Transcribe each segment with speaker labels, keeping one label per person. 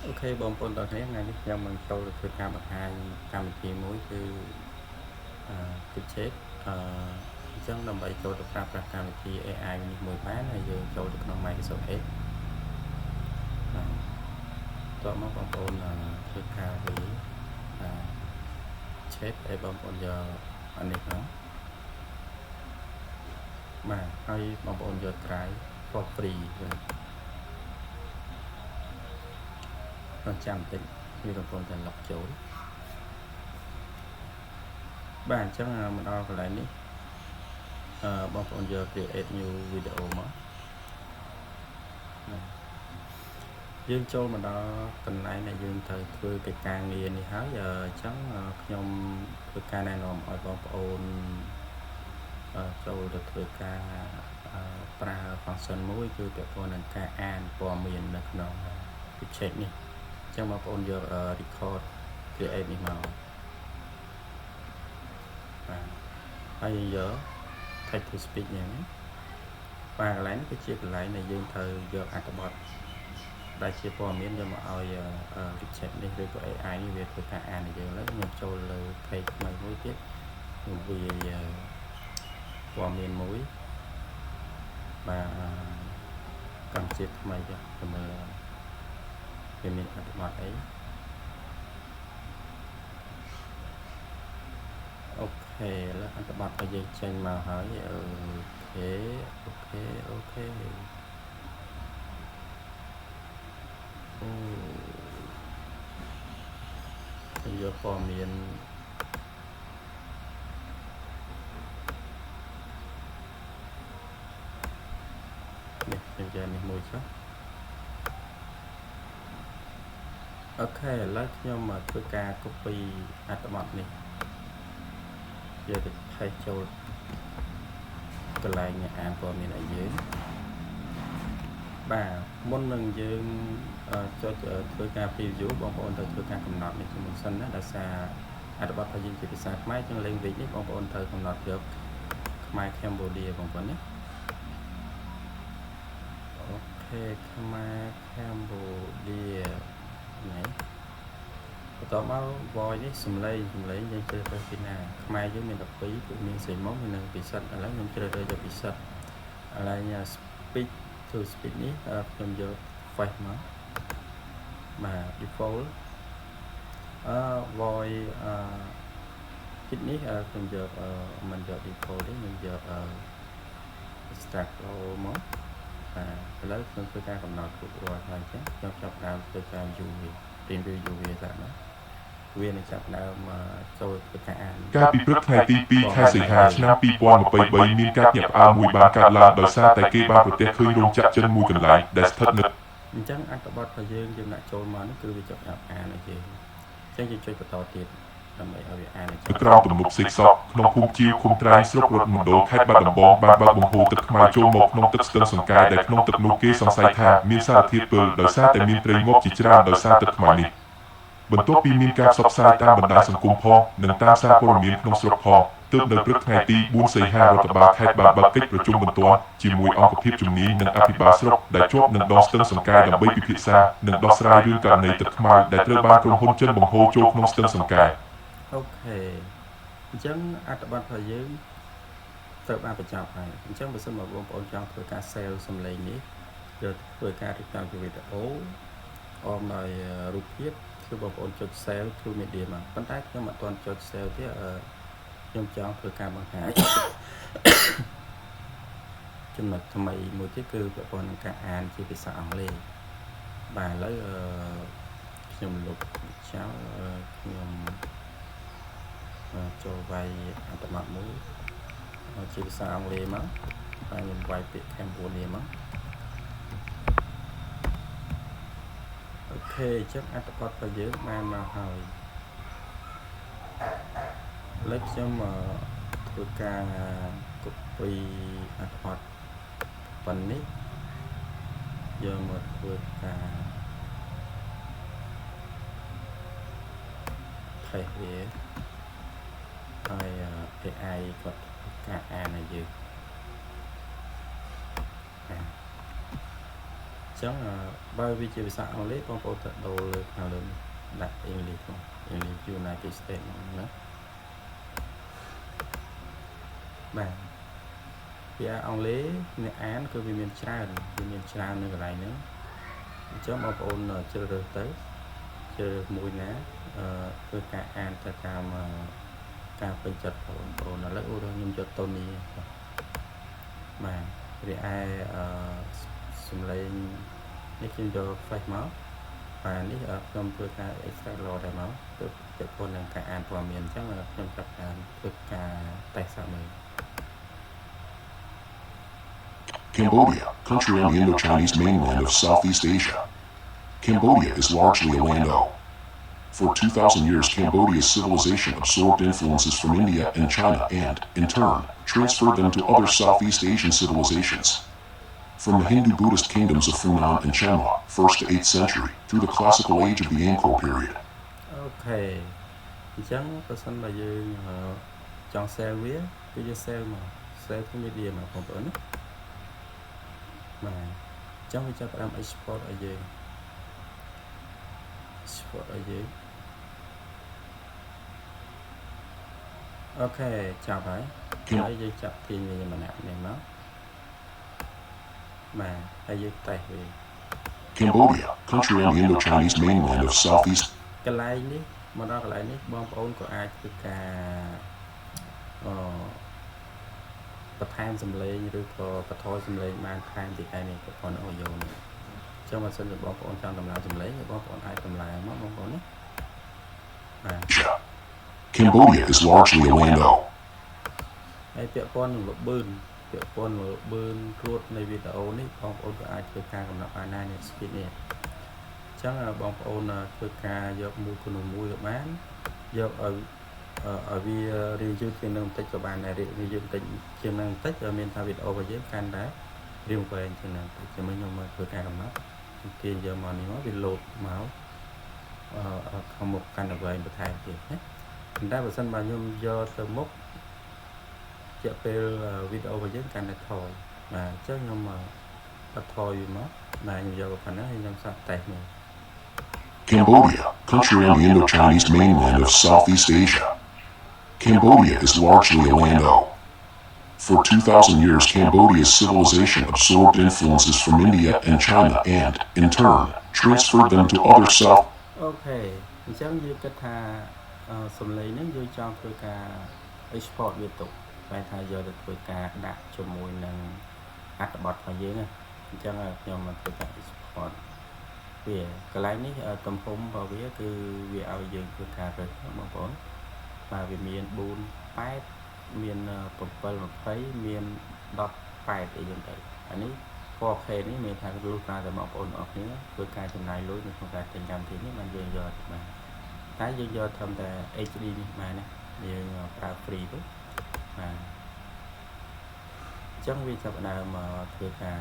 Speaker 1: Ok, bom bồn đợt này ngày nhưng mình cho được thời gian bằng hai cam thì muốiគឺគិតជេកអញ្ចឹងដើម្បីចូលទៅប្រើប្រាស់កម្មវិធី AI នេះមួយបានហើយយើងចូលទៅក្នុង Microsoft Edge តោះមកបងប្អូនធ្វើការវា check ឲ្យបងប្អូនយកអានេះហ្នឹងបាទហើយបងប្អូនយក try for free វិញចាំបន្តិចវាបងប្អូនតែលុបចូលបាទអញ្ចឹងមកដល់កន្លែងនេះបងប្អូនយក create new video មកយើងចូលមកដល់កន្លែងដែលយើងត្រូវធ្វើកិច្ចការងារនេះហើយអញ្ចឹងខ្ញុំធ្វើការណែនាំឲ្យបងប្អូនចូលទៅធ្វើការប្រើ function មួយគឺពាក់ព័ន្ធនឹងការអានព័ត៌មាននៅក្នុង check នេះអញ្ចឹងបងប្អូនយក record create នេះមកបាទហើយយក text to speech នេះបាទកន្លែងនេះគឺជាកន្លែងដែលយើងត្រូវយកអត្ថបទដែលជាព័ត៌មានយកមកឲ្យ chat នេះឬក៏ AI នេះវាធ្វើការអានឲ្យយើងឥឡូវខ្ញុំចូលលើ page ថ្មីមួយទៀតខ្ញុំវាព័ត៌មានមួយបាទកម្មជាតិថ្មីចាទៅមើលវាមានអត្ថបទអីអូខេឥឡូវអត្ថបទរបស់យើងចេញមកហើយអូខេអូខេអូខេយកព័ត៌មាននេះយើងនេះមួយចុះអូខេឥឡូវខ្ញុំមកធ្វើការ copy អត្ថបទនេះយកទៅ paste ចូលកន្លែងអានព័ត៌មានឲ្យយើងបាទមុននឹងយើងចុចធ្វើការ preview បងប្អូនត្រូវធ្វើការកំណត់នេះជាមុនសិនណាដោយសារអត្ថបទរបស់យើងជាភាសាខ្មែរចឹង language នេះបងប្អូនត្រូវកំណត់យកខ្មែរ Cambodia បងប្អូនណាអូខេខ្មែរ Cambodia ណែបន្តមក voice នេះសំឡេងយើងជ្រើសរើសពីណាខ្មែរយើងមាន12គឺមានសេមុំមានពិសិដ្ឋឥឡូវខ្ញុំជ្រើសរើសយកពិសិដ្ឋឥឡូវ speech to speech នេះខ្ញុំយក face មកបាទ default voice speech នេះខ្ញុំយកមិនយក default ទេខ្ញុំយក extract មកបាទឥឡូវខ្ញុំធ្វើការកំណត់គ្រប់រាល់ហើយចឹងខ្ញុំចាប់ដើមធ្វើការ view វា preview វាតែណាវានឹងចាប់ដើមចូលធ្វើការអាន
Speaker 2: កាលពីព្រឹកថ្ងៃទី2ខែសីហាឆ្នាំ2023មានការញាក់ផ្អើលមួយបានកើតឡើងដោយសារតែគេបានប្រទះឃើញរោងចក្រចិនមួយកន្លែងដែលស្ថិតនៅ
Speaker 1: អញ្ចឹងអត្ថបទរបស់យើងដាក់ចូលមកនេះគឺវាចាប់អានឲ្យយើងអញ្ចឹងយើងចុចបន្តទៀតដើម្បីឲ្យវាអានឲ្យ
Speaker 2: ក្រោមទំនប់សេកសក់ក្នុងភូមិជាវឃុំត្រែងស្រុករតមណ្ឌលខេត្តបាត់ដំបងបានបើកបង្ហូរទឹកខ្មៅចូលមកក្នុងទឹកស្ទឹងសង្កែដែលក្នុងទឹកនោះគេសង្ស័យថាមានសារធាតុពុលដោយសារតែមានត្រីងាប់ជាច្រើនដោយសារទឹកខ្មៅនេះបន្ទាប់ពីមានការផ្សព្វផ្សាយតាមបណ្ដាញសង្គមផងនិងតាមសារព័ត៌មានក្នុងស្រុកផងទើបនៅព្រឹកថ្ងៃទី4សីហារដ្ឋបាលខេត្តបានបើកកិច្ចប្រជុំបន្ទាន់ជាមួយអង្គភាពជំនាញនិងអភិបាលស្រុកដែលជាប់នឹងដងស្ទឹងសង្កែដើម្បីពិភាក្សានិងដោះស្រាយរឿងករណីទឹកខ្មៅដែលត្រូវបានក្រុមហ៊ុនចិនបង្ហូរចូលក្នុងស្ទឹងសង្កែ
Speaker 1: អូខេអញ្ចឹងអត្ថបទរបស់យើងត្រូវបានបញ្ចប់ហើយអញ្ចឹងបើសិនមកបងប្អូនចង់ធ្វើការ save សំឡេងនេះយកធ្វើការរៀបចំវីដេអូអមដោយរូបភាពគឺបងប្អូនចុច save through media មកប៉ុន្តែខ្ញុំអត់ទាន់ចុច save ទេខ្ញុំចង់ធ្វើការបង្ហាញចំណុចថ្មីមួយទៀតគឺពាក់ព័ន្ធនឹងការអានជាភាសាអង់គ្លេសបាទឥឡូវខ្ញុំលុបចោលខ្ញុំចូលវាយអត្ថបទមួយជាភាសាអង់គ្លេសមកហើយខ្ញុំវាយពាក្យ Cambodia មកអូខេចឹងអត្ថបទរបស់យើងបានមកហើយឥឡូវខ្ញុំធ្វើការ copy អត្ថបទប៉ុណ្នេះយកមកធ្វើការ paste វាហើយ AI គាត់ការអានឲ្យយើង chẳng bao vì chỉ sao anh lấy con phẫu thuật đầu lên nào lên đặt English không English United States nữa bạn vì ông lấy người án cứ vì miền tràn nữa cái này nữa chấm ông ôn chưa được tới chưa mùi ná cứ cả an ta cam cam bên chật ôn là lấy ô đâu nhưng cho Tony mà vì ai xung lên nếu xin cho phải máu và nếu ở trong cơ ca extra lo đại máu được con là cả an toàn miền chắc là trong các thực cả tài sản mình.
Speaker 3: Cambodia, country on the Indo-Chinese mainland of Southeast Asia. Cambodia is largely a land-o. For 2,000 years, Cambodia's civilization absorbed influences from India and China and, in turn, transferred them to other Southeast Asian civilizations. From the Hindu-Buddhist kingdoms of Funan and Chanla, 1st to 8th century, through the classical age of the Angkor period.
Speaker 1: Okay, chẳng có sẵn là dương chọn xe vía, cái xe mà xe của media mà còn bữa nữa mà chẳng phải cho làm export ở dưới ok chào phải nói dây chặt thì mình mà nạp này nó mà hay dây tay thì
Speaker 3: Cambodia, country on the Indo-Chinese mainland of Southeast.
Speaker 1: cái lại ní mà đó cái lại ní bom ôn của aiคือการประธานสำเร็จหรือก็ประทอยสำเร็จมาทางที่ใครเนี่ยก็พอโอโยนcho mà xin được bom ôn trong tầm nào tầm lấy bom ôn ai tầm lại mất bom ôn đấy
Speaker 3: Cambodia is largely a land-o.
Speaker 1: ហើយពាក់ព័ន្ធនឹងលបឿនរួតនៃវីដេអូនេះបងប្អូនក៏អាចធ្វើការកំណត់បានដែរនេះ speed នេះអញ្ចឹងបងប្អូនធ្វើការយកមួយគុណមួយក៏បានយកឲ្យវារៀនយឺតជាងនឹងបន្តិចក៏បានដែររៀនយឺតបន្តិចជាងនឹងបន្តិចមានថាវីដេអូរបស់យើងកាន់តែរៀងវែងជាងនឹងជាមួយខ្ញុំមកធ្វើការកំណត់គេយកមកនេះមកវាលោតមកខាងមុខកាន់តែវែងបន្ថែមទៀតណាប៉ុន្តែបើសិនបើខ្ញុំយកទៅមុខជាពេលវីដេអូរបស់យើងកាន់តែថយបាទអញ្ចឹងខ្ញុំបត់ថយវាមកបាទខ្ញុំយកប៉ុណ្ណឹងហើយខ្ញុំសាកតេស្តមើល
Speaker 3: Cambodia, country on the Indo-Chinese mainland of Southeast Asia. Cambodia is largely a land-o. For 2,000 years, Cambodia's civilization absorbed influences from India and China and, in turn, transferred them to other South.
Speaker 1: Okay, អញ្ចឹងយើងគិតថាសំឡេងហ្នឹងយើងចង់ធ្វើការ export វាទៅបែរថាយកទៅធ្វើការដាក់ជាមួយនឹងអត្ថបទរបស់យើងអញ្ចឹងខ្ញុំមកធ្វើការ export វាកន្លែងនេះទំហំរបស់វាគឺវាឲ្យយើងធ្វើការរើសបងប្អូនបាទវាមាន4 8មាន7 20មាន18អីចឹងទៅអានេះ 4K នេះមានថាលុះត្រាតែបងប្អូនអរគ្នាធ្វើការចំណាយលុយនៅក្នុងការទិញកម្មវិធីនេះបានយើងយកបានតែយើងយកត្រឹមតែ HD នេះបានណាយើងប្រើ free ទៅបាទអញ្ចឹងវាចាប់ផ្ដើមធ្វើការ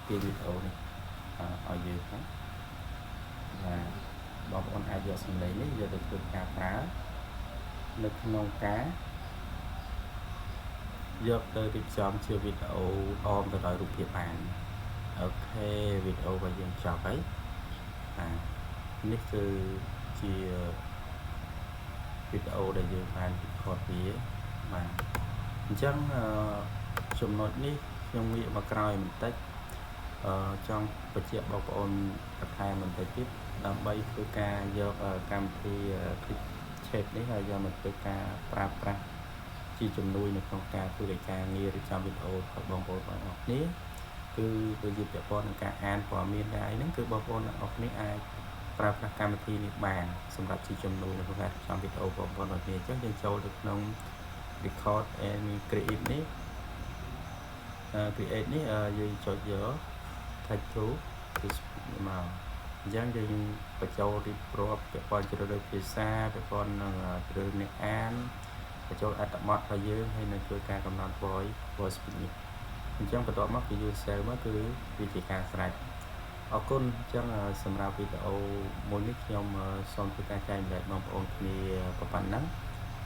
Speaker 1: ពីវីដេអូនេះឲ្យយើងហ្នឹងបាទបងប្អូនអាចយកសំឡេងនេះយកទៅធ្វើការប្រើនៅក្នុងការយកទៅរៀបចំជាវីដេអូអមទៅដោយរូបភាពបានអូខេវីដេអូរបស់យើងចប់ហើយបាទនេះគឺជាវីដេអូដែលយើងបានរៀបខតវាបាទអញ្ចឹងចំណុចនេះខ្ញុំងាកមកក្រោយបន្តិចចង់បញ្ជាក់បងប្អូនបន្ថែមបន្តិចទៀតដើម្បីធ្វើការយកកម្មវិធី Clipchamp នេះហើយយកមកធ្វើការប្រើប្រាស់ជាជំនួយនៅក្នុងការធ្វើការងាររៀបចំវីដេអូរបស់បងប្អូនបងប្អូនគ្នាគឺវាជាពាក់ព័ន្ធនឹងការអានព័ត៌មានដែរហ្នឹងគឺបងប្អូនទាំងអស់គ្នាអាចប្រើប្រាស់កម្មវិធីនេះបានសម្រាប់ជាជំនួយនៅក្នុងការរៀបចំវីដេអូបងប្អូនរបស់គ្នាអញ្ចឹងយើងចូលទៅក្នុង record and create នេះយើងចុចយក type to គឺមកអញ្ចឹងយើងបញ្ចូលរៀបរាប់ពាក់ព័ន្ធជ្រើសរើសភាសាពាក់ព័ន្ធនឹងជ្រើសអ្នកអានបញ្ចូលអត្ថបទរបស់យើងហើយនឹងជួយការកំណត់ voice speed នេះអញ្ចឹងបន្ទាប់មកគឺ user មកគឺវាជាការស្រេចអរគុណអញ្ចឹងសម្រាប់វីដេអូមួយនេះខ្ញុំសូមធ្វើការចែកម្លែកបងប្អូនគ្នាប៉ុណ្ណឹង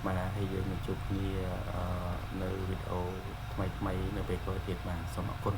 Speaker 1: បាទហើយយើងនឹងជួបគ្នានៅវីដេអូថ្មីៗនៅពេលក្រោយទៀតបាទសូមអរគុណ